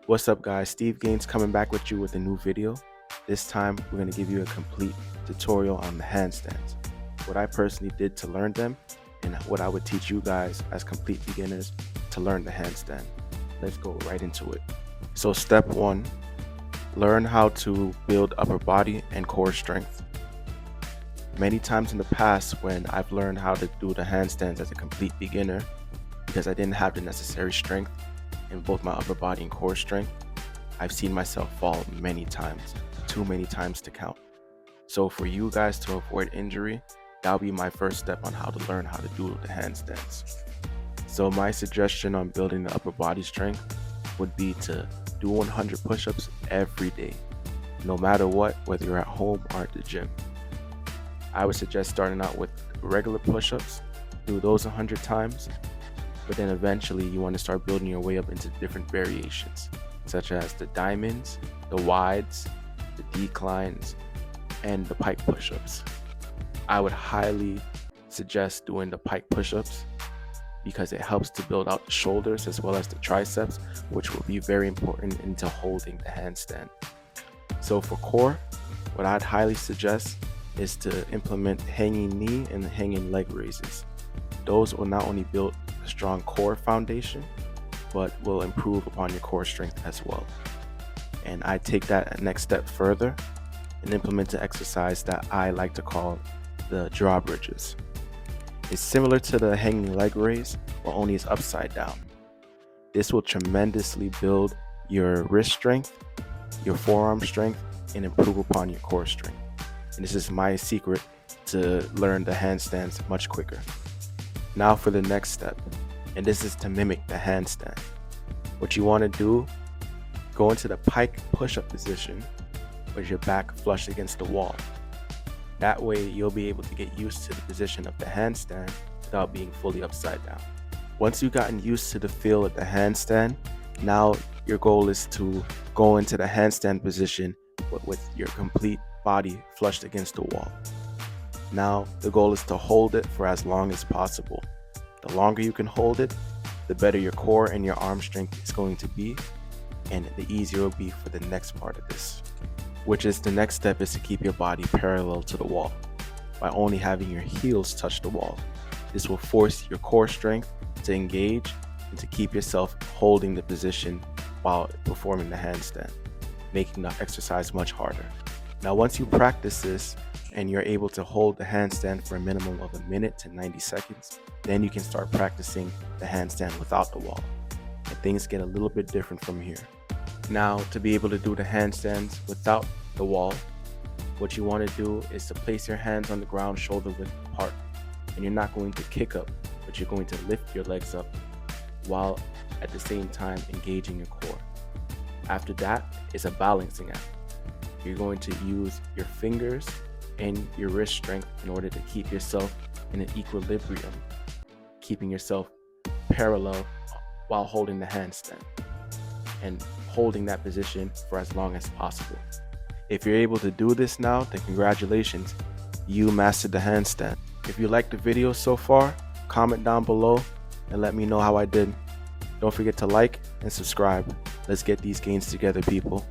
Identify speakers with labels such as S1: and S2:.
S1: What's up guys, Steve Gaines coming back with you with a new video. This time we're going to give you a complete tutorial on the handstands, what I personally did to learn them and what I would teach you guys as complete beginners to learn the handstand. Let's go right into it. So step 1, learn how to build upper body and core strength. Many times in the past when I've learned how to do the handstands as a complete beginner, because I didn't have the necessary strength in both my upper body and core strength, I've seen myself fall many times, too many times to count. So for you guys to avoid injury, that'll be my first step on how to learn how to do the handstands. So my suggestion on building the upper body strength would be to do 100 push-ups every day, no matter what, whether you're at home or at the gym. I would suggest starting out with regular push-ups, do those 100 times, but then eventually you want to start building your way up into different variations, such as the diamonds, the wides, the declines, and the pike push-ups. I would highly suggest doing the pike push-ups because it helps to build out the shoulders as well as the triceps, which will be very important into holding the handstand. So for core, what I'd highly suggest is to implement hanging knee and hanging leg raises. Those will not only build a strong core foundation, but will improve upon your core strength as well. And I take that next step further and implement an exercise that I like to call the drawbridges. It's similar to the hanging leg raise, but only it's upside down. This will tremendously build your wrist strength, your forearm strength, and improve upon your core strength. And this is my secret to learn the handstands much quicker. Now for the next step, and this is to mimic the handstand. What you want to do, go into the pike push-up position with your back flush against the wall. That way you'll be able to get used to the position of the handstand without being fully upside down. Once you've gotten used to the feel of the handstand, now your goal is to go into the handstand position with your complete body flushed against the wall. Now the goal is to hold it for as long as possible. The longer you can hold it, the better your core and your arm strength is going to be, and the easier it will be for the next part of this, which is the next step is to keep your body parallel to the wall by only having your heels touch the wall. This will force your core strength to engage and to keep yourself holding the position while performing the handstand, making the exercise much harder. Now once you practice this and you're able to hold the handstand for a minimum of 1 minute to 90 seconds, then you can start practicing the handstand without the wall. And things get a little bit different from here. Now to be able to do the handstands without the wall, what you want to do is to place your hands on the ground shoulder width apart. And you're not going to kick up, but you're going to lift your legs up while at the same time engaging your core. After that is a balancing act. You're going to use your fingers and your wrist strength in order to keep yourself in an equilibrium, keeping yourself parallel while holding the handstand and holding that position for as long as possible. If you're able to do this now, then congratulations, you mastered the handstand. If you liked the video so far, comment down below and let me know how I did. Don't forget to like and subscribe. Let's get these gains together, people.